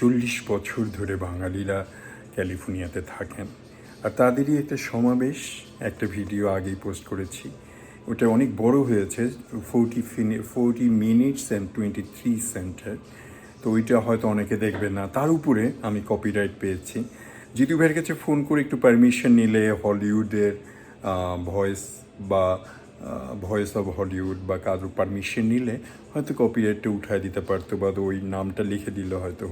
40 বছর ধরে বাঙালিরা ক্যালিফোর্নিয়াতে থাকেন। আর তাদেরই একটা সমাবেশ, একটা ভিডিও আগেই পোস্ট করেছি। ওটা অনেক বড় হয়েছে, 40 মিনিটস অ্যান্ড 23 সেকেন্ডের। তো ওইটা হয়তো অনেকে দেখবে না। তার উপরে আমি কপিরাইট পেয়েছি। জিতু ভাইয়ের কাছে ফোন করে একটু পারমিশন নিলে হলিউডের ভয়েস বা ভয়েস অফ হলিউড বা কারোর পারমিশন নিলে হয়তো কপিরাইটটা উঠায় দিতে পারতো বা ওই নামটা লিখে দিলে হয়তো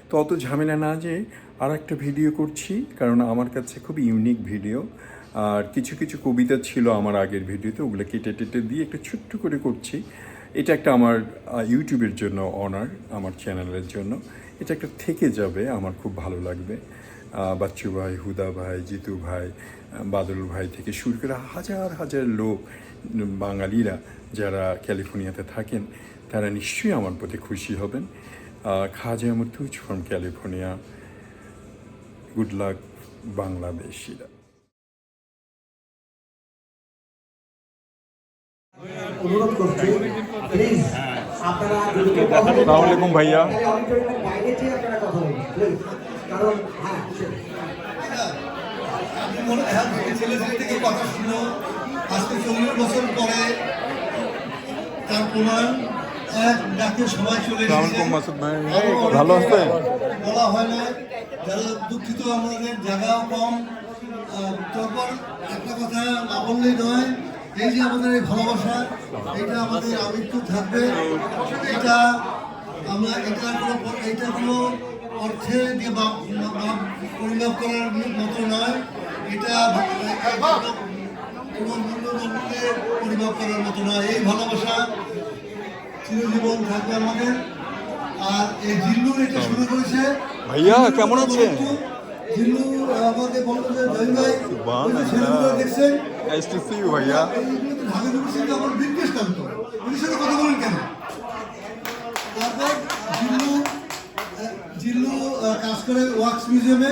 তো অত ঝামেলা না যে আর একটা ভিডিও করছি, কারণ আমার কাছে খুব ইউনিক ভিডিও। আর কিছু কিছু কবিতা ছিল আমার আগের ভিডিওতে, ওগুলো কেটে টেটে দিয়ে একটু ছোট্ট করে করছি। এটা একটা আমার ইউটিউবের জন্য অনার, আমার চ্যানেলের জন্য এটা একটা থেকে যাবে, আমার খুব ভালো লাগবে। বাচ্চু ভাই, হুদা ভাই, জিতু ভাই, বাদল ভাই থেকে শুরু করে হাজার হাজার লোক, বাঙালিরা যারা ক্যালিফোর্নিয়াতে থাকেন, তারা নিশ্চয়ই আমার প্রতি খুশি হবেন। খাজা মুর্তুজ ফ্রম ক্যালিফোর্নিয়া, গুড লাক বাংলাদেশিরা। অনুরোধ করছি প্লিজ আপনারা আসসালামু আলাইকুম ভাইয়া। বাইরে যেয়ে আপনারা কথা বলুন প্লিজ, কারণ ছেলে থেকে কথা শুনো আজকে 40 বছর পরে তার প্রমাণ এক ডাকে সবাই চলে এসেছে। ভালো আছে? বলা হয় না, যারা দুঃখিত আমাদের জায়গাও কম। তারপর একটা কথা না বললেই নয়, এই যে আমাদের এই ভালোবাসা, এটা আমাদের আমৃত্যু থাকবে। এটা আমরা এটা কোনো অর্থে দিয়ে পরিমাপ করার মতো নয়। এটা কোনো মূল্যদণ্ডকে পরিমাপ করার মতো নয়। এই ভালোবাসা চিরজীবন থাকবে আমাদের। আর এই জিল্লু এটা শুরু করেছে। ভাইয়া কেমন আছেন? জিল্লু আমাকে বলতো যে জহির ভাই ছেলেগুলো দেখছেন ভাইয়া ঢাকা ইউনিভার্সিটি আমার বিদ্বেষ কান্ত, উনি সাথে কথা বলেন কেন? তারপর জিল্লু কাজ করে ওয়াক্স মিউজিয়ামে,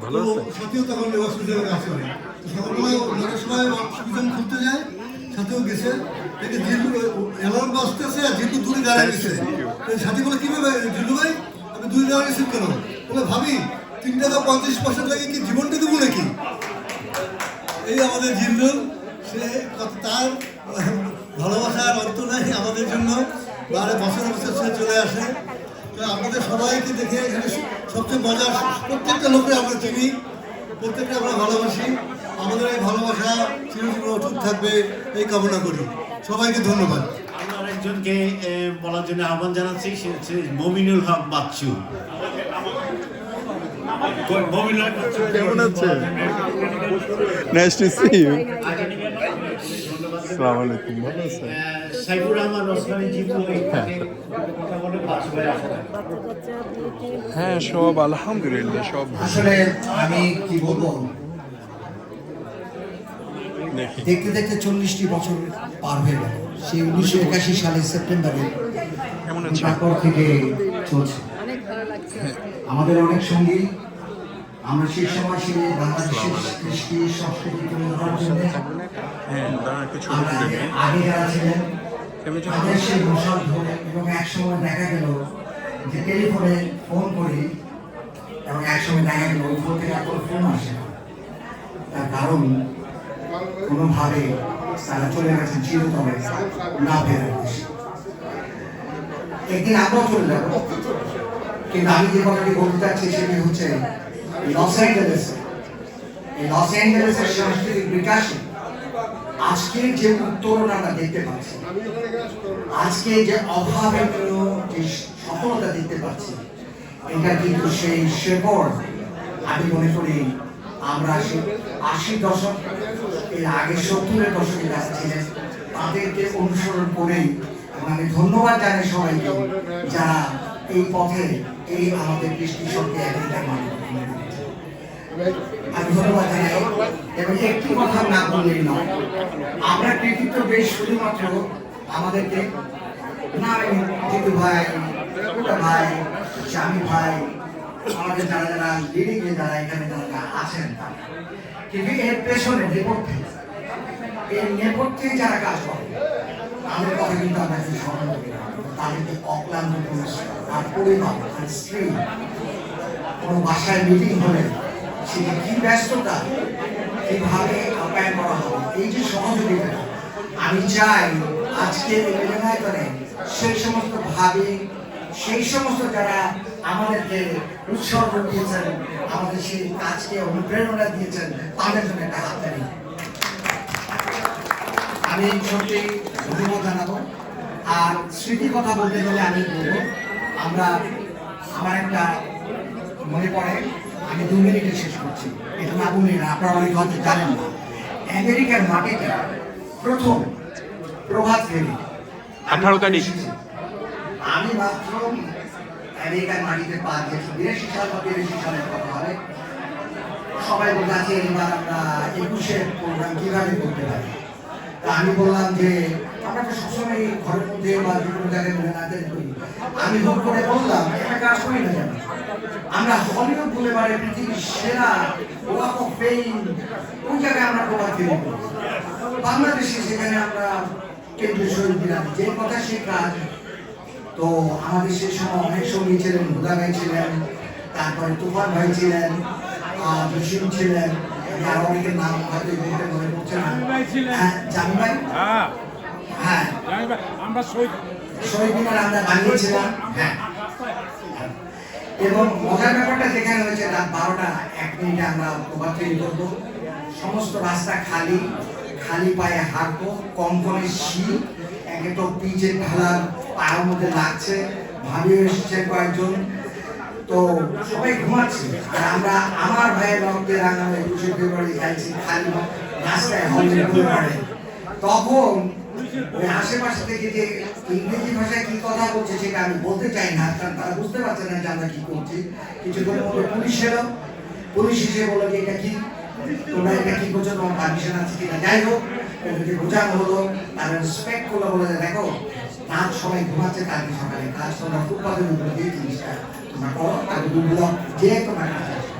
ভালো আছে? সাথেও তখন ওয়াক্স মিউজিয়ামে কাজ করে। সকালবেলায় নটার সময় ওয়াক্স মিউজিয়াম খুলতে যায়, সাথেও গেছে। দেখে জিল্লু অ্যালার্ম বাজতেছে আর জিল্লু দূরে দাঁড়িয়ে গেছে। সাথী বলে কিভাবে জিল্লু ভাই আপনি দূরে দাঁড়িয়ে গেছেন কেন? বলে ভাবি 3 টাকা 50 পয়সা লাগে কি জীবনটা দেবো নাকি? এই আমাদের জিল্লু, সে তার ভালোবাসার অন্ত নাই আমাদের জন্য। বারে বছর বছর সে চলে আসে। তো আপনাদের সবাইকে দেখে এখানে সবচেয়ে মজার, প্রত্যেকটা লোকে আমরা চিনি, প্রত্যেকটা আমরা ভালোবাসি। আমাদের এই ভালোবাসা চিরজীবন অটুট থাকবে এই কামনা করি। সবাইকে ধন্যবাদ। আমরা আরেকজনকে বলার জন্য আহ্বান জানাচ্ছি, সে হচ্ছে মমিনুল হক বাচ্চু। কেমন আছেন? Nice to see you. আসসালামু আলাইকুম, ভালো আছেন? সাইফুর রহমান ওসমানী জিতু কথা বলে বাচ্চু ভাই আসলে। হ্যাঁ সব আলহামদুলিল্লাহ সব। আসলে আমি কি বলবো, দেখতে দেখতে 40টি বছর পার হয়ে গেল। সেই 1981 সালের সেপ্টেম্বরে কেমন আছেন? তারপর থেকে চলছে আমাদের অনেক সঙ্গী। আমরা সেই সময় সেই বাংলাদেশের কৃষ্টি সংস্কৃতি তুলে ধরার জন্য আমরা আগে যারা ছিলেন তাদের সেই মশাল ধরে, এবং একসময় দেখা গেল যে টেলিফোনে ফোন করি এবং একসময় দেখা গেল ওই ফোন থেকে আর কোনো ফোন আসে না। তার কারণ কোনোভাবে তারা চলে গেছেন চিরতরে না ফেরার দেশে। একদিন আমরাও চলে যাব, কিন্তু আমি যে কথাটি বলতে চাচ্ছি সেটি হচ্ছে লস অ্যাঞ্জেলেসের সাংস্কৃতিক বিকাশে আজকে যে উত্তরণ আমরা দেখতে পাচ্ছি, আজকে যে অভাবের যে সফলতা দেখতে পাচ্ছি, এটা কিন্তু সেই শেকড় আমি মনে করি আমরা 80 দশক এর আগে 70-এর দশকে যারা ছিলেন তাদেরকে অনুসরণ করেই। এবং আমি ধন্যবাদ জানাই সবাইকে যারা এই পথে এই আমাদের কৃষ্টি শক্তি আমেরিকার মানুষ আমি ধন্যবাদ জানাই। এবং একটি কথা না বললেই নয়, আমরা কৃতিত্ব বেশ শুধুমাত্র আমাদেরকে না, জিতু ভাই, ভাই, স্বামী ভাই, আমাদের যারা যারা লিডিংয়ে যারা এখানে যারা আছেন, কিন্তু এর পেছনে নেপথ্যে, এই নেপথ্যে যারা কাজ করে আমাদের কথা কিন্তু আমরা একটু স্মরণ করি না। তাদেরকে অক্লান্ত পরিশ্রম আর পরিমাণ আর স্ত্রী কোনো বাসায় মিটিং হলে সেটা কি ব্যস্ততা, কিভাবে আপ্যায়ন করা হবে, এই যে সহযোগিতা, আমি চাই আজকে মিলনায়তনে সেই সমস্ত ভাবি, সেই সমস্ত যারা আমাদেরকে উৎসর্গ দিয়েছেন, আমাদের সেই কাজকে অনুপ্রেরণা দিয়েছেন, তাদের জন্য একটা হাততালি আমি সত্যি ধন্যবাদ জানাবো। আর স্মৃতির কথা বলতে গেলে আমি বলবো, আমার একটা মনে পড়ে, আমি 2 মিনিটে শেষ করছি, এটা না বলি না, আপনারা অনেক হয়তো জানেন না, আমেরিকার মাটিতে প্রথম প্রভাত ফেরি 18 তারিখ আমি মাত্র আমেরিকার মাটিতে পা দিয়েছি। 82 সাল বা 83 সালের কথা হবে। সবাই বলতে আছে এবার আমরা 21-এর প্রোগ্রাম কিভাবে করতে পারি। তা আমি বললাম যে আমরা তো সবসময় ঘরের মধ্যে বা যে কোনো জায়গায় মিলনায়তন করি। আমি হুট করে বললাম একটা কাজ করি না জানি, আমরা হলিউড বুলেভার্ডে পৃথিবীর সেরা ওয়াক অফ ফেম কোন জায়গায় আমরা প্রভাত ফেরি করি, বাংলাদেশে সেখানে আমরা কেন্দ্রীয় শহীদ দিলাম, যে কথা সে কাজ। তো আমাদের সেই সময় অনেক সঙ্গী ছিলেন, হুদা ভাই ছিলেন, তারপরে তুফান ভাই ছিলেন, জসিম ছিলেন, আর অনেকের নাম হয়তো এই মুহূর্তে মনে পড়ছে না। হ্যাঁ, জামি ভাই, হ্যাঁ আমরা শহীদ মিনার আমরা বানিয়েছিলাম। হ্যাঁ, এবং মজার ব্যাপারটা যেখানে হয়েছে রাত 12টা 1 মিনিটে আমরা প্রভাত ফেরি করবো, সমস্ত রাস্তা খালি, খালি পায়ে হাঁটবো, কনকনে শীত, একে তো পিচের ঢালার পায়ের মধ্যে লাগছে, ভাবিও এসেছে কয়েকজন, তো সবাই ঘুমাচ্ছে। আর আমরা আমার ভাইয়ের রক্তে রাঙানো 21শে ফেব্রুয়ারি যাইছি খালি রাস্তায় হলিউড বুলেভার্ডে। তখন ওই আশেপাশে থেকে যে ইংরেজি ভাষায় কি কথা বলছে সেটা আমি বলতে চাই না, কারণ তারা বুঝতে পারছে না যে আমরা কি করছি। কিছুক্ষণের মধ্যে পুলিশ এলো, পুলিশ এসে বললো যে এটা কি, তোমরা এটা কি করছো, তোমার পারমিশন আছে কিনা। যাই হোক, ওদেরকে বোঝানো হলো, তারা রেসপেক্ট করলো, বলে দেখো রাত সবাই ঘুমাচ্ছে, কালকে সকালে কাজ, তোমরা ফুটপাতের উপরে দিয়ে জিনিসটা তোমরা করো, তাকে ব্লক যে তোমার কাজ আছে।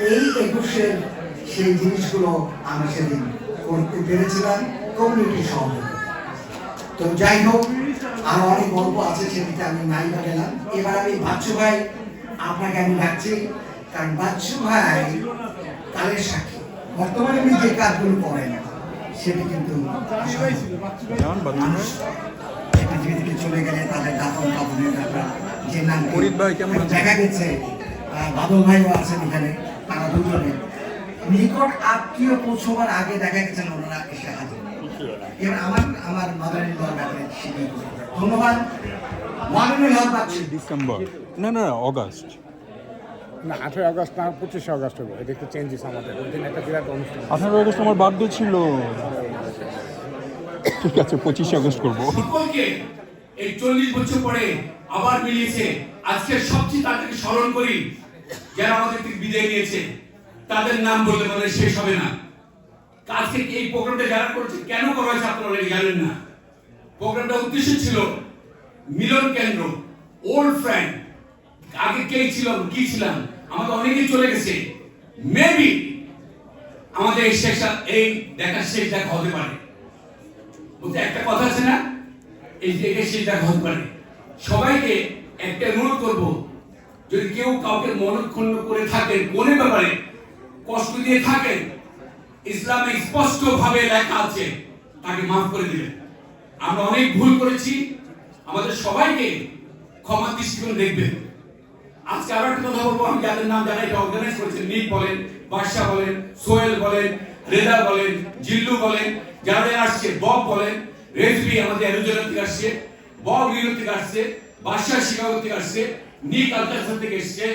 এই 21-এর সেই জিনিসগুলো আমরা সেদিন করতে পেরেছিলাম কমিউনিটি সহযোগিতা। তো যাই হোক, আরো অনেক গল্প আছে, সেদিকে আমি নাই বা গেলাম। এবার আমি বাচ্চু ভাই, আপনাকে আমি ডাকছি, কারণ বাচ্চু ভাই কালের সাক্ষী, বর্তমানে উনি যে কাজগুলো করেন সেটা কিন্তু পৃথিবী থেকে চলে গেলে তাদের দাফন কাপড়ের ব্যাপার যে নাম দেখা গেছে, বাদল ভাইও আছেন এখানে, তারা দুজনে নিকট আত্মীয় পৌঁছবার আগে দেখা গেছেন ওনারা এসে হাজির। এবার আমার মাদারের ব্যাপারে ধন্যবাদ। মাদারের হক পাচ্ছি ডিসেম্বর না অগাস্ট না 18 আগস্ট না 25 আগস্ট হবে, এটা একটু চেঞ্জেস আমাদের। ওই দিন একটা বিরাট অনুষ্ঠান। 18 আগস্ট আমার বার্থডে ছিল। ঠিক আছে, 25 আগস্ট করবো। সকলকে এই 40 বছর পরে আবার মিলিয়েছে। আজকে সবচেয়ে তাদেরকে স্মরণ করি যারা আমাদের থেকে বিদায় নিয়েছে, তাদের নাম বললে মানে শেষ হবে না। আজকে এই প্রোগ্রামটা যারা করেছে, কেন করা হয়েছে আপনারা জানেন না। প্রোগ্রামটা উদ্দেশ্য ছিল মিলন কেন্দ্র, ওল্ড ফ্রেন্ড, আগে কে ছিল কি ছিলাম, আমাদের অনেকেই চলে গেছে। মেবি আমাদের এই দেখার শেষ দেখা হতে পারে। বলতে একটা কথা আছে না, এই যে এটা শেষ দেখা হতে পারে। সবাইকে একটা অনুরোধ করবো, যদি কেউ কাউকে মনক্ষুণ্ণ করে থাকেন, কোন ব্যাপারে কষ্ট দিয়ে থাকেন, ইসলামে স্পষ্ট ভাবে লেখা আছে তাকে মাফ করে দিবেন। আমরা অনেক ভুল করেছি, আমাদের সবাইকে ক্ষমা দৃষ্টিকোণে দেখবেন। আজকে আরো একটা কথা বলবো, আমি যাদের নাম যারা এটা অর্গানাইজ করেছেন, নীল বলেন, বাদশা বলেন, সোহেল বলেন, রেদা বলেন, জিল্লু বলেন, যারা আসছে, বব বলেন, রেজবি আমাদের অ্যারিজোনা থেকে আসছে, বব নিউইয়র্ক থেকে আসছে, বাদশা শিকাগো থেকে আসছে, নিক আলকাসা থেকে এসছে,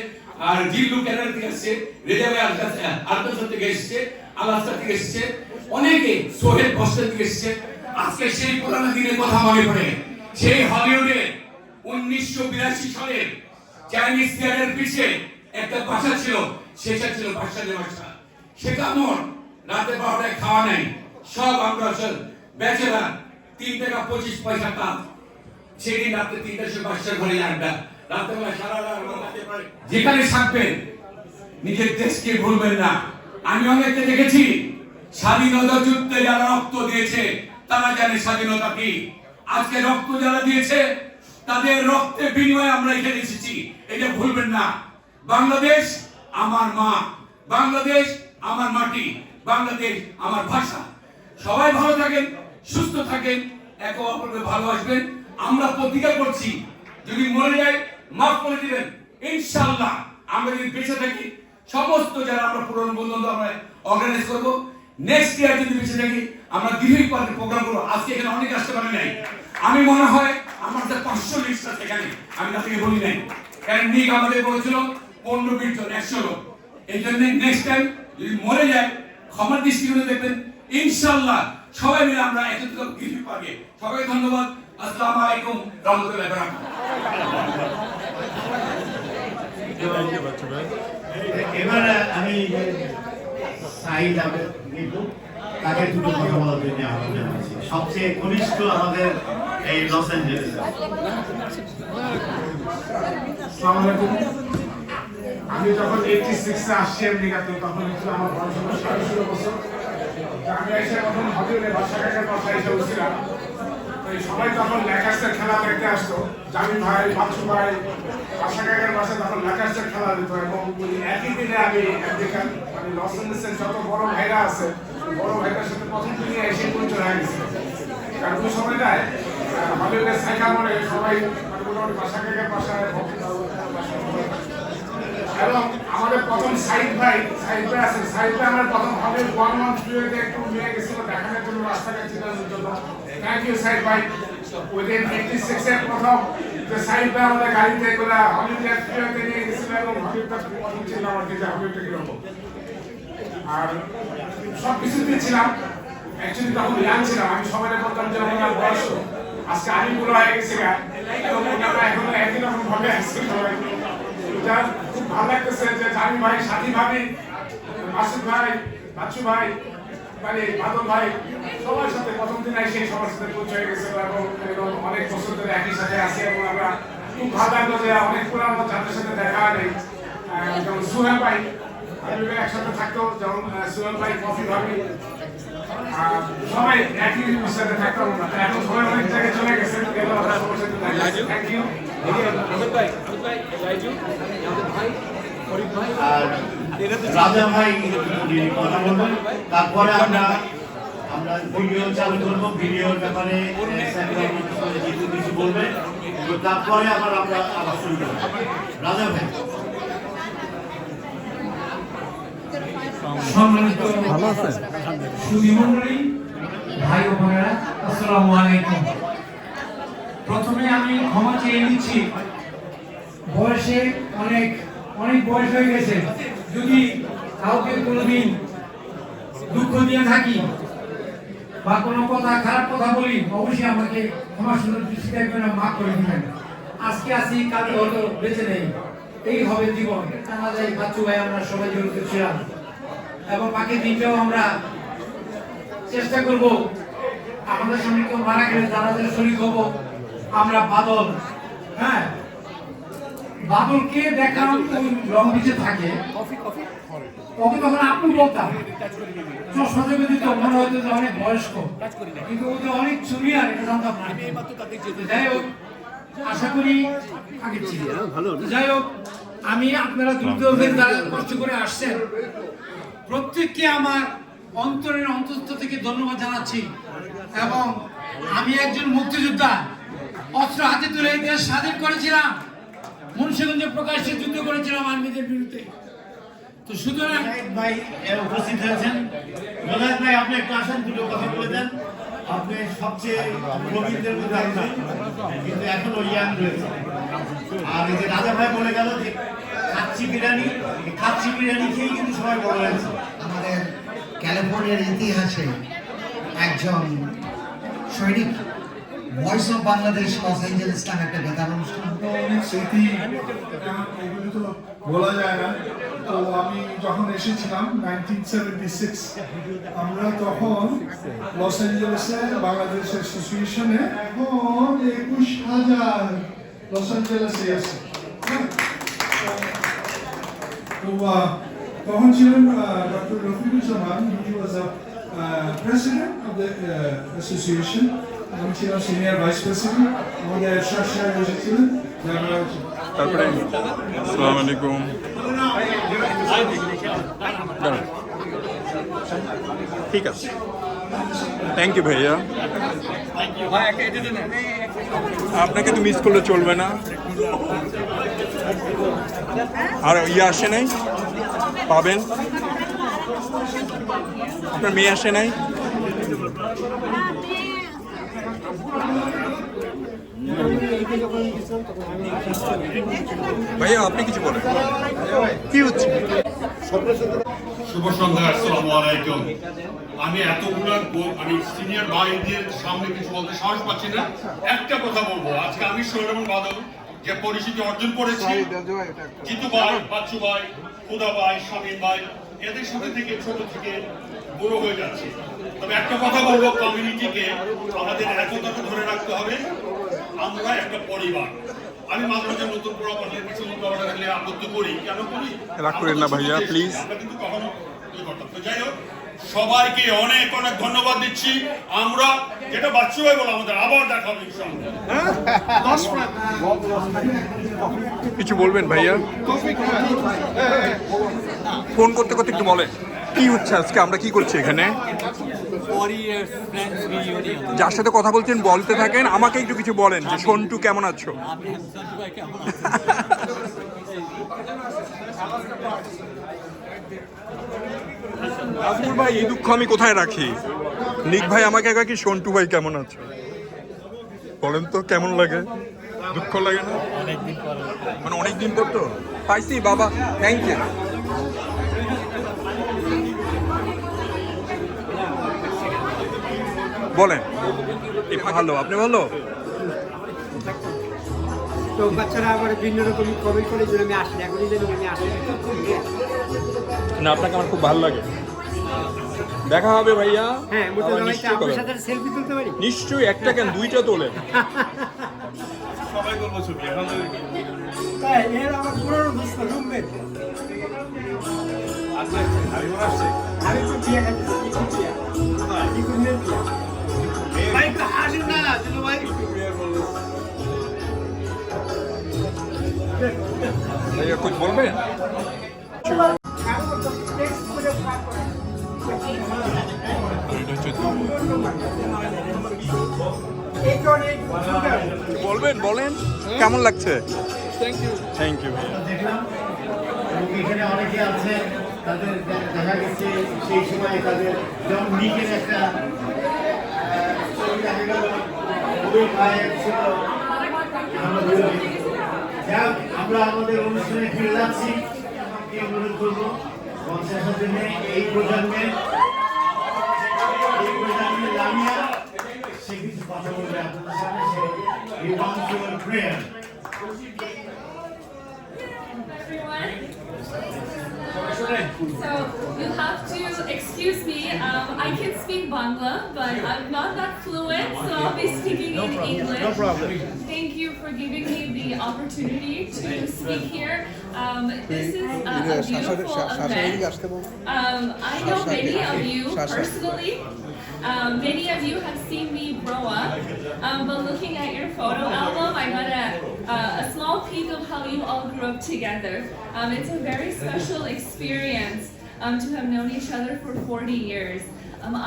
আর জিল্লু ক্যানাডা থেকে আসছে, রেজা ভাই আলকাসা থেকে এসছে, আলাস্কা থেকে এসছে, অনেকে, সোহেল বস্টন থেকে এসছে। আজকে সেই পুরানো দিনের কথা মনে পড়ে, সেই হলিউডে 1982 সালে চাইনিজ থিয়েটারের পিছে একটা বাসা ছিল, সেটা ছিল বাদশাদের বাসা। সেটা আমার রাতে 12টায় খাওয়া নাই, সব আমরা ব্যাচেলার, 3 টাকা 25 পয়সা কাজ। সেদিন রাতে 3টার সময় বাদশার ঘরে আড্ডা, রাতেবেলা সারা রাত যেখানে থাকবেন নিজের দেশকে ভুলবেন না। আমি অনেককে দেখেছি স্বাধীনতা যুদ্ধে যারা রক্ত দিয়েছে তারা জানে স্বাধীনতা কি। আজকে রক্ত যারা দিয়েছে তাদের রক্তের বিনিময়ে আমরা এখানে এসেছি, এটা ভুলবেন না। বাংলাদেশ আমার মা, বাংলাদেশ আমার মাটি, বাংলাদেশ আমার ভাষা। সবাই ভালো থাকেন, সুস্থ থাকেন, একে অপরকে ভালোবাসবেন। আমরা প্রতিজ্ঞা করছি, যদি মরে যায় মাফ করে দিবেন ইনশাআল্লাহ। আমরা যদি বেঁচে থাকি, সমস্ত যারা আমরা পুরনো বন্ধু আমরা অর্গানাইজ করবো। নেক্সট ইয়ার যদি বেঁচে থাকি, আমরা দীর্ঘ প্রোগ্রাম করবো। আজকে এখানে অনেকে আসতে পারে নাই, আমি মনে হয় আমার যে 500 লিস্ট আছে এখানে, আমি তাদেরকে বলি নাই, কারণ নিক আমাদের বলেছিল 15-20 জন, 100 লোক। এই জন্য নেক্সট টাইম যদি মরে যায় ক্ষমার দৃষ্টিকোণে দেখবেন ইনশাআল্লাহ। সবাই মিলে আমরা একত্রিত গিফট পাবে। সবাই ধন্যবাদ। আসসালামু আলাইকুম রহমতুল্লাহি ওয়া বারাকাতুহু। এবার আমি সাইদ আহমেদ নিপু, তাকে দুটো কথা বলার জন্য আহ্বান জানাচ্ছি। সবচেয়ে ঘনিষ্ঠ আমাদের এই লস অ্যাঞ্জেলেস। আসসালামু আলাইকুম। আমি যখন 86-এ আসছি আমেরিকাতে, তখন ছিল আমার বয়স হলো 16.5 বছর। আমি এসে প্রথম হলিউডে বাদশা কাকার বাসায় এসে বসছিলাম। সবাই তখন ল্যাকার্সের খেলা দেখতে আসতো, জামিন ভাই, বাচ্চু ভাই, বাদশা কাকার বাসায় তখন ল্যাকার্সের খেলা দিত। এবং একই দিনে আমি আমেরিকান মানে লস অ্যাঞ্জেলেসের যত বড় ভাইরা আছে, বড় ভাইদের সাথে প্রথম দিনে এসে পরিচয় হয়ে গেছে। কারণ ওই সময়টায় হলিউডের সাইকা মনে সবাই মানে মোটামুটি বাদশা কাকার বাসায় এবং আমাদের প্রথম সাইদ ভাই আছে। সাইদ ভাই আমার প্রথম হবে 113 একটু নিয়ে গেছিল দেখানোর জন্য, রাস্তাঘাট চিনানোর জন্য। থ্যাংক ইউ সাইদ ভাই। উইদিন 86 এর প্রথম যে সাইদ ভাই আমাদের গাড়িতে করে হলিউডের ফ্রিওয়েতে নিয়ে গেছিল এবং হলিউডটা প্রথম ছিল আমার দিকে হলিউডটা কিরকম। আর সব কিছুতে ছিলাম, অ্যাকচুয়ালি তখন ইয়াং ছিলাম। আমি সবাই বলতাম যে আমার বয়স আজকে আমি বুড়ো হয়ে গেছি এবং ওনারা এখনো একই রকম ভাবে আসছে সবাই। খুব ভালো লাগতেছে যে জামি ভাই, সাথী ভাবি, মাসুদ ভাই, বাচ্চু ভাই, মানে বাদল ভাই, সবার সাথে প্রথম দিন এসে সবার সাথে পরিচয় গেছিল এবং অনেক বছর ধরে একই সাথে আছি। এবং আমরা খুব ভালো লাগলো যে অনেক পুরানো যাদের সাথে দেখা নেই, যেমন সুহেল ভাই, একসাথে থাকতো, যেমন সুহেল ভাই, কফি ভাবি, সবাই একই সাথে থাকতাম। এখন সবাই অনেক জায়গায় চলে গেছে, সবার সাথে থ্যাংক ইউ। আর রাজা ভাই কথা বলবেন, তারপরে আমরা ভিডিও চালু করবো। ভিডিওর ব্যাপারে কিছু বলবেন, তারপরে আবার আমরা শুরু করবো। রাজা ভাই। সম্মানিত সুধীমণ্ডলী, ভাই ও বোনেরা, আসসালামু আলাইকুম। প্রথমে আমি ক্ষমা চেয়ে নিচ্ছি, বয়সে অনেক বয়স হয়ে গেছে। যদি কাউকে কোনোদিন দুঃখ দিয়ে থাকি বা কোনো কথা খারাপ কথা বলি, অবশ্যই আমাকে ক্ষমা সুন্দর দৃষ্টি দেখবেন, মাফ করে দিবেন। আজকে আসি, কালকে হয়তো বেঁচে নেই, এই হবে জীবন। জানা যায় বাচ্চু ভাই আমরা সবাই জড়িত ছিলাম এবং বাকি দিনটাও আমরা চেষ্টা করব আমাদের সামনে কেউ মারা গেলে জানাজার শরীর হব আমরা। বাদল, হ্যাঁ, বাদলকে দেখাম ওই লং বিচে থাকে, ওকে তখন আপনি বলতাম, চশমা দেবে দিত, মনে হয়তো যে অনেক বয়স্ক, কিন্তু ও যে অনেক জুনিয়র এটা জানতাম না। যাই হোক, আশা করি আগে ছিল। যাই হোক, আমি আপনারা দ্রুত কষ্ট করে আসছেন, প্রত্যেককে আমার অন্তরের অন্তঃস্থ থেকে ধন্যবাদ জানাচ্ছি। এবং আমি একজন মুক্তিযোদ্ধা, অস্ত্র হাতে তুলে দেশ স্বাধীন করেছিলাম, মুন্সিগঞ্জে প্রকাশ্যে যুদ্ধ করেছিলাম আর্মিদের বিরুদ্ধে। তো সুতরাং ভাই উপস্থিত হয়েছেন। রোজাক ভাই, আপনি একটু আসেন, দুটো কথা বলে দেন। আপনি সবচেয়ে প্রবীণদের মধ্যে আছেন, কিন্তু এখনো ইয়াং রয়েছে। আর এই যে রাজা ভাই বলে গেল যে কাচ্চি বিরিয়ানি খেয়েই কিন্তু সবাই বড় হয়েছে। আমাদের ক্যালিফোর্নিয়ার ইতিহাসে একজন সৈনিক, voice of Bangladesh Los Angeles নামে একটা বেতার অনুষ্ঠান। অনেক স্মৃতি, এগুলি তো বলা যায় না। তো আমি যখন এসেছিলাম 1976, আমরা তখন লস অ্যাঞ্জেলেসে বাংলাদেশ অ্যাসোসিয়েশনে, এখন 21,000 লস অ্যাঞ্জেলেসে আছে। তো তখন ছিলেন doctor Rafiquzzaman, he was a president of the association. আমি ছিলাম সিনিয়র ভাইস প্রেসিডেন্ট, আমাদের এরশাদ সাহেব এসেছিলেন। তারপরে আসসালামু আলাইকুম। দাঁড়ান। ঠিক আছে, থ্যাংক ইউ ভাইয়া। আপনাকে তো মিস করলে চলবে না। আর ইয়ে আসে নাই, পাবেন। আপনার মেয়ে আসে নাই। ভাইয়া আপনি কিছু বলেন, কি হচ্ছে? শুভ সন্ধ্যা, আসসালামু আলাইকুম। আমি এতগুলো আমি সিনিয়র ভাইদের সামনে কিছু বলতে সাহস পাচ্ছি না। একটা কথা বলবো, আজকে আমি সোহেল এবং বাদল যে পরিচিতি অর্জন করেছি, জিতু ভাই, বাচ্চু ভাই, খুদা ভাই, শামীম ভাই, এদের সাথে থেকে ছোট থেকে বড় হয়ে যাচ্ছে। তবে একটা কথা বলবো, কমিউনিটিকে আমাদের একতাটা ধরে রাখতে হবে। আমরা একটা পরিবার। আমি মাঝে মাঝে নতুন প্রপার্টির কিছু উল্টাপাল্টা থাকলে আপত্তি করি, কেন করি? রাগ করেন না ভাইয়া, প্লিজ। আমরা কিন্তু কখনো করতাম। তো যাই হোক, সবাইকে অনেক অনেক ধন্যবাদ দিচ্ছি। আমরা যেটা বাচ্চু ভাই বলো, আমাদের আবার দেখা হবে ইনশাআল্লাহ। কিছু বলবেন ভাইয়া? ফোন করতে করতে একটু বলেন কি হচ্ছে আজকে, আমরা কি করছি এখানে? যার সাথে কথা বলছেন বলতে থাকেন, আমাকে একটু কিছু বলেন যে সন্টু কেমন আছো? নাজমুল ভাই, এই দুঃখ আমি কোথায় রাখি? নিক ভাই আমাকে একবার কি সন্টু ভাই কেমন আছো বলেন তো, কেমন লাগে? দুঃখ লাগে না? মানে অনেকদিন পর তো পাইছি বাবা, থ্যাংক ইউ। বলেন, ভালো, আপনি ভালো? তো বাচ্চারা আবার বিভিন্ন রকম কমেন্ট করে যে আমি আসি, এখনই যেন আমি আসি না, আপনাকে আমার খুব ভালো লাগে। দেখা হবে ভাইয়া। হ্যাঁ, আবার নিশ্চয়ই আপনার কথা সাথে সেলফি তুলতে পারি? নিশ্চয়ই, একটা কেন দুইটা তোলেন। তাই এর আমার পুরনো দোস্ত রুমমেট। আমি তো বিয়ে খাচ্ছি, কি করবে? ভাই তো আসেন না, চলো ভাই। ভাইয়া কুछ বলবেন? বলবেন, বলেন কেমন লাগছে? থ্যাংক ইউ ভাইয়া। দেখলাম এবং এখানে অনেকে আছে, তাদের দেখা গেছে সেই সময় তাদের যেমন নিকের একটা ছবি দেখা গেল, খুবই ভাইয়ের ছিল। আমরা আমাদের অনুষ্ঠানে ফিরে যাচ্ছি। অনুরোধ করবো পঞ্চাশের জন্য এই প্রজন্মে লামিয়া সে কিছু কথা বলবে আপনাদের সামনে। সে prayer. So you have to excuse me. I can speak Bangla, but I'm not that fluent, so I'll be speaking in English. No problem. Thank you for giving me the opportunity to speak here. This is a beautiful event. I know many of you personally. Many of you have seen me grow up, but looking at your photo album, I got a small peek of how you all grew up together. It's a very special experience to have known each other for 40 years.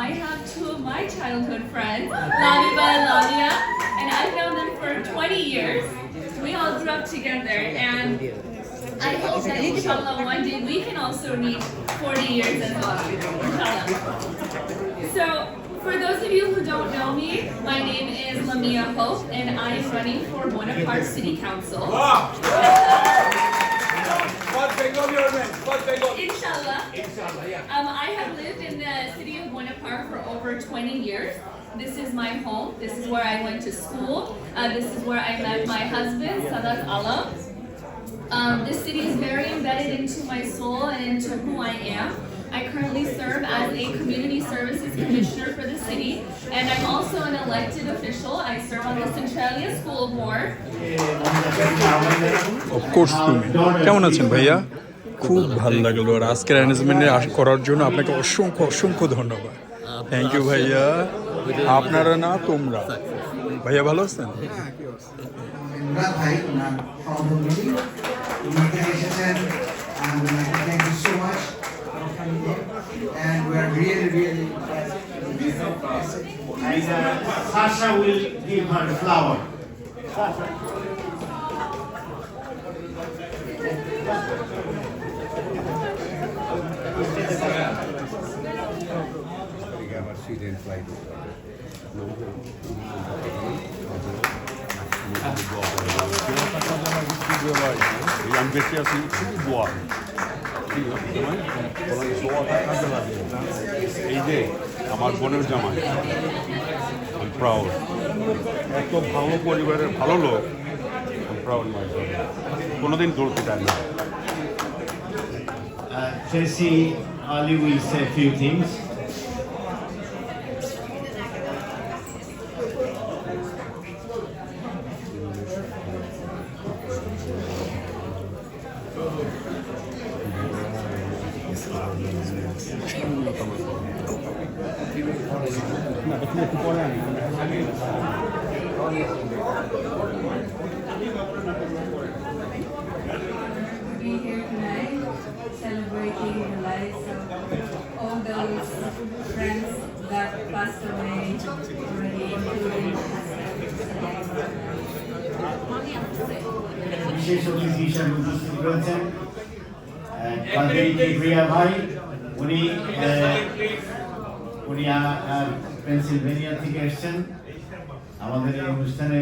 I have two of my childhood friends, Lamiba and Lamia, and I've known them for 20 years. We all grew up together, and I hope that inshallah one day we can also reach 40 years as well, inshallah. So, for those of you who don't know me, my name is Lamia Hope, and I am running for Bonaparte City Council. Inshallah. I have lived in the city of Bonaparte for over 20 years. This is my home. This is where I went to school. This is where I met my husband, Sadat Alam. This city is very embedded into my soul and into who I am. I currently serve as a community services commissioner for the city, and I'm also an elected official. I serve on the Centralia School Board. Of course, তুমি কেমন আছেন ভাইয়া? খুব ভালো লাগলো, আর আজকের অ্যারেঞ্জমেন্টে করার জন্য আপনাকে অসংখ্য অসংখ্য ধন্যবাদ। থ্যাংক ইউ ভাইয়া। আপনারা না তোমরা। ভাইয়া ভালো আছেন? ইমরান ভাই ওনার সহধর্মী উনি এখানে এসেছেন and thank you so much for coming here and we are really And Sasha will give her the flower. আমি বেঁচে আছি শুধু দোয়া দোয়াটা কাজে লাগে। এই যে আমার বোনের জামাই, আমি প্রাউড, এত ভালো পরিবারের ভালো লোক, আমি প্রাউড মাই কোনোদিন দৌড়তে চাই না। Tracy Ali will say a few things. Be here tonight celebrating the lives of all those friends that passed away already, including বিশেষ অতিথি হিসাবে উপস্থিত রয়েছেন কাদের কিবরিয়া ভাই। উনি পেনসিলভেনিয়া থেকে এসেছেন আমাদের এই অনুষ্ঠানে।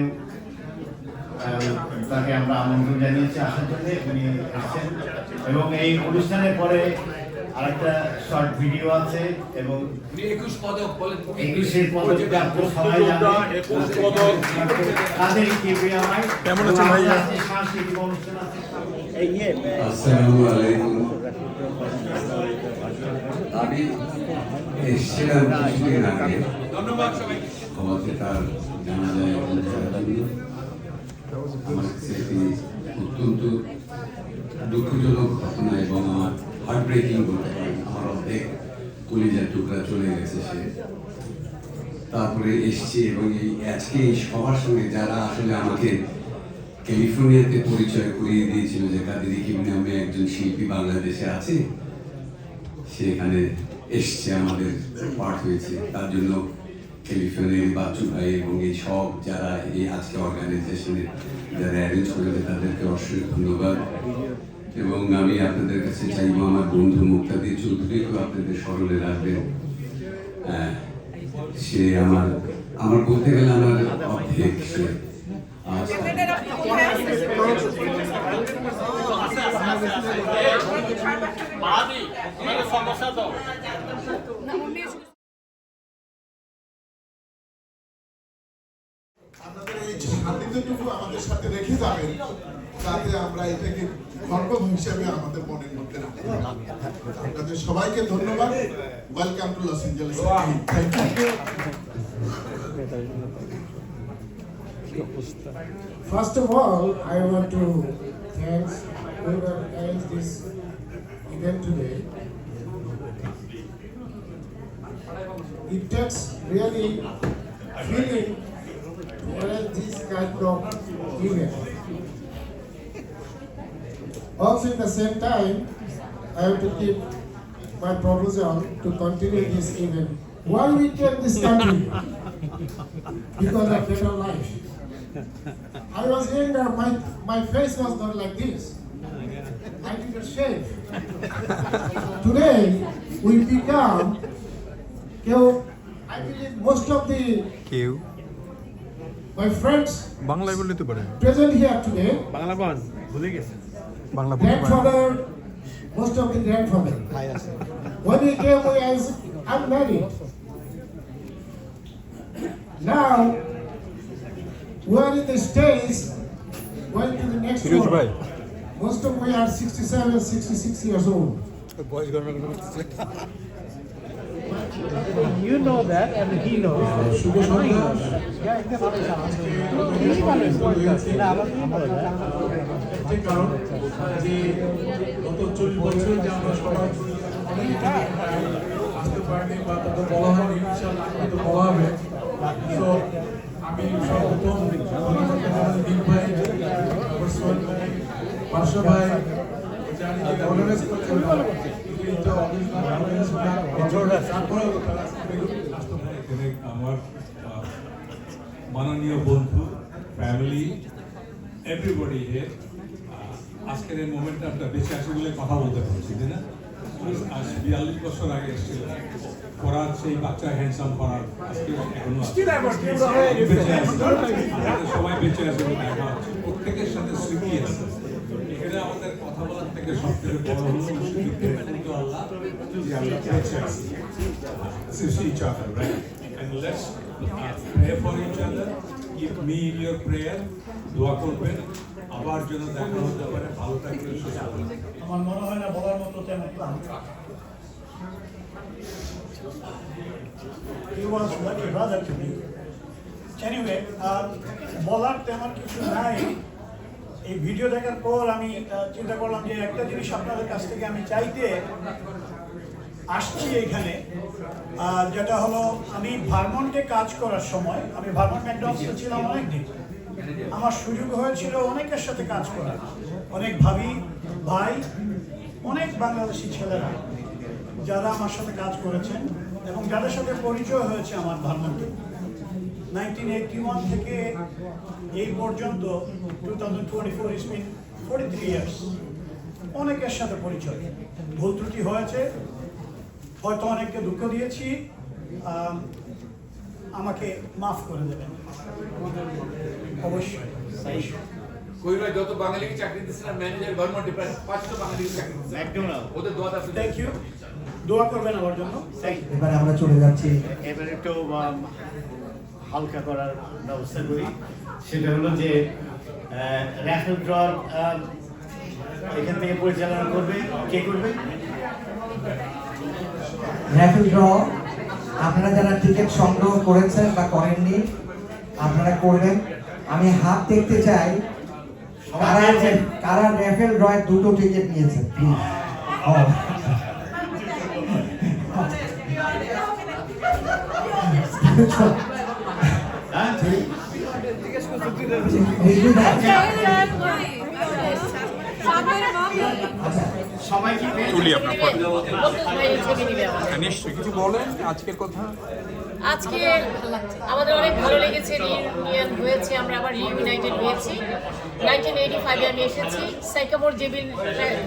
তাকে আমরা আমন্ত্রণ জানিয়েছি আসার জন্য, উনি এসেছেন। এবং এই অনুষ্ঠানের পরে আরেকটা শর্ট ভিডিও আছে এবং 21 পদক প্রাপ্ত সবাই জানেন কাদের কিবরিয়া ভাই। কেমন আছেন ভাইয়া? সাংস্কৃতিক অনুষ্ঠান আছে। আসসালামু আলাইকুম। আমি এসেছিলাম কিছুদিন আগে ক্ষমাতে তার জানা যায় আমার কাছে একটি অত্যন্ত দুঃখজনক ঘটনা এবং আমার হার্ট ব্রেকিং বলতে পারেন। আমার অর্ধেক কলিজার টুকরা চলে গেছে সে। তারপরে এসছি এবং এই আজকে এই সবার সঙ্গে যারা আসলে আমাকে ক্যালিফোর্নিয়াতে পরিচয় করিয়ে দিয়েছিল যে কাদের কিবরিয়া নামে একজন শিল্পী বাংলাদেশে আছে, সেখানে এসছে, আমাদের পার্ট হয়েছে। তার জন্য ক্যালিফোর্নিয়ার বাচ্চু ভাই এবং এই সব যারা এই আজকে অর্গানাইজেশনে যারা অ্যারেঞ্জ করেছে তাদেরকে অসংখ্য ধন্যবাদ। এবং আমি আপনাদের কাছে চাইবো আমার বন্ধু মুক্তাদির চৌধুরীকেও আপনাদের স্মরণে রাখবেন। সে আমার বলতে গেলে আমার অর্ধেক সে। আপনাদের এই সান্নিধ্যটুকু আমাদের সাথে রেখে যাবেন, যাতে আমরা এটাকে গর্ব হিসেবে আমাদের মনের মধ্যে রাখতে পারি। আপনাদের সবাইকে ধন্যবাদ। Welcome to Los Angeles. Thank you. First of all, I want to thank whoever arranged this event today. It takes really feeling to arrange this kind of event. Also, at the same time, I have to keep my proposal to continue this event. Why we take this country? Because of better life. I was younger, my face was not like this. I didn't shave. Today, we become, I believe most of the my friends present here today, grandfather, most of the grandfather. When we came, I said, I'm married. Now, we are in the States, going to the next world. Most of we are 67, 66 years old. You know that, and he knows. কারণ যে গত 40 বছর যে আমরা সবাই অনেক আসতে পারিনি বা তাদের বলা হয়নি, ইনশাআল্লাহ হয়তো বলা হবে। So আমি সর্বপ্রথম দিন ভাই পার্শ্ব ভাই জানি যে অর্গানাইজ করছেন কিন্তু অর্গানাইজ আমার মাননীয় বন্ধু ফ্যামিলি এভরিবডি হিয়ার আজকের এই মোমেন্টটা আমরা বেঁচে আছি বলে কথা বলতে পারছি তাই না? আজ 42 বছর আগে এসেছিল করার সেই বাচ্চা হ্যান্ডসাম করার আজকে এখনো বেঁচে আছে, সবাই বেঁচে আছে বলে দেখা হচ্ছে, প্রত্যেকের সাথে স্মৃতি আছে। এখানে আমাদের কথা বলার থেকে সবথেকে বড় হলো শুধু আল্লাহ যে আমরা বেঁচে আছি। This is each other, right? And let's pray for each other. Keep me in your prayer. দোয়া করবেন আবার যেন দেখা হতে পারে। ভালো থাকবেন, সুস্থ থাকবেন। আমার মনে হয় না বলার মতো তেমন plan. He was like a brother to me. Anyway, বলার তেমন কিছু নাই। এই ভিডিও দেখার পর আমি চিন্তা করলাম যে একটা জিনিস আপনাদের কাছ থেকে আমি চাইতে আসছি এখানে, যেটা হলো আমি ভারমন্টে কাজ করার সময়, আমি ভারমন্ট ম্যাকডোনাল্ডসে ছিলাম অনেক দিন। আমার সুযোগ হয়েছিল অনেকের সাথে কাজ করার, অনেক ভাবি ভাই, অনেক বাংলাদেশি ছেলেরা যারা আমার সাথে কাজ করেছেন এবং যাদের সাথে পরিচয় হয়েছে আমার ভারমন্টে 1981 থেকে এই পর্যন্ত 2024 ইজ বিন 43 ইয়ার্স। অনেকের সাথে পরিচয়, ভুল ত্রুটি হয়েছে, হয়তো অনেককে দুঃখ দিয়েছি, আমাকে মাফ করে দেবেন অবশ্যই। কইরা যত বাঙালিকে চাকরি দিচ্ছেন ম্যানেজার গভর্নমেন্ট প্রায় 500 বাঙালিকে চাকরি দিচ্ছেন ম্যাকডোনাল্ড, ওদের দোয়া আছে। থ্যাংক ইউ, দোয়া করবেন আমার জন্য। এবারে আমরা চলে যাচ্ছি, এবারে একটু হালকা করার ব্যবস্থা করি। সেটা হলো যে র্যাফেল ড্র এখান থেকে পরিচালনা করবে কে করবে? র্যাফেল ড্র আপনারা যারা টিকিট সংগ্রহ করেছেন বা করেননি আপনারা করবেন। আমি হাত দেখতে চাই কারা র্যাফেল ড্রয়ে 2টো টিকিট নিয়েছেন প্লিজ। তুলি আপনার নিশ্চয়ই কিছু বলেন আজকের কথা। আজকে আমাদের অনেক ভালো লেগেছে, রিউনিয়ন হয়েছে, আমরা আবার রিউনাইটেড হয়েছি। 1985 আমি এসেছি, সাইকামোর যে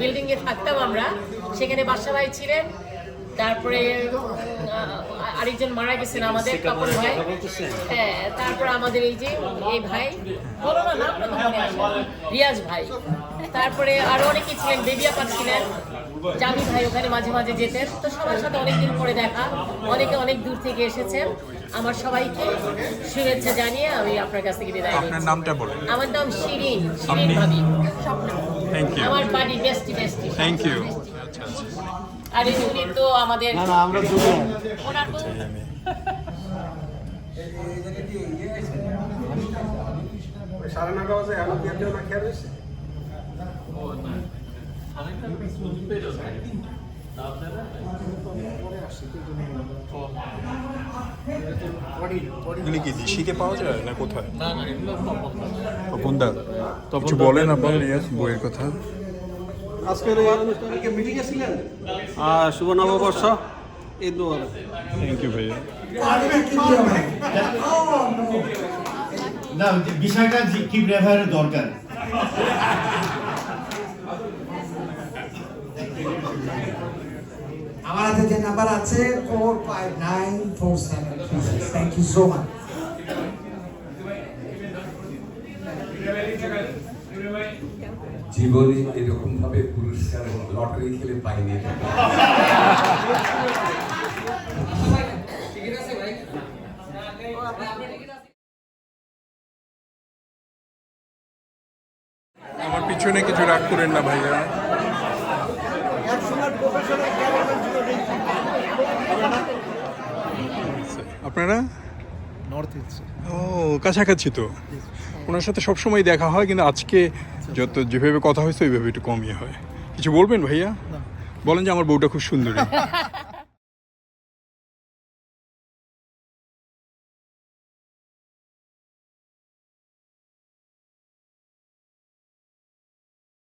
বিল্ডিংয়ে থাকতাম আমরা, সেখানে বাসা ভাই ছিলেন। তারপরে আরেকজন মারা গেছেন আমাদের কাপড় ভাই, হ্যাঁ। তারপর আমাদের এই যে এই ভাই, বলো না নাম রিয়াজ ভাই। তারপরে আরো অনেকে ছিলেন, বেবি আপা ছিলেন, জামি ভাই ওখানে মাঝে মাঝে যেতেন। তো সবার সাথে অনেকদিন পরে দেখা, অনেকে অনেক দূর থেকে এসেছেন। আমার সবাইকে শুভেচ্ছা জানিয়ে আমি আপনার কাছ থেকে বিদায় নিচ্ছি। আপনার নামটা বলেন। আমার নাম শিরিন, শিরিন ভাবি। Thank you. আমার বাড়ি বেস্টি বেস্টি। Thank you. আচ্ছা আচ্ছা। আর উনি তো আমাদের আমরা ওনার তো এগুলি কি দিশিতে পাওয়া যায় না কোথায়? তপনদা কিছু বলেন আপনার বইয়ের কথা। আজকের এই অনুষ্ঠানে মিটিং এ ছিলেন, শুভ নববর্ষ, ঈদ মোবারক। থ্যাংক ইউ ভাইয়া। না, বিষয়টা কি ব্যবহারের দরকার। আমার হাতে যে নাম্বার আছে 45947। Thank you so much. জীবনে এরকম ভাবে পুরস্কার লটারি খেলে পাইনি। আমার পিছনে কিছু রাগ করেন না ভাইয়া। আপনারা নর্থ ইস্ট। ও কাছাকাছি তো, ওনার সাথে সবসময় দেখা হয়, কিন্তু আজকে যত যেভাবে কথা হয়েছে ওইভাবে একটু কমই হয়। কিছু বলবেন ভাইয়া? বলেন যে আমার বউটা খুব সুন্দরী।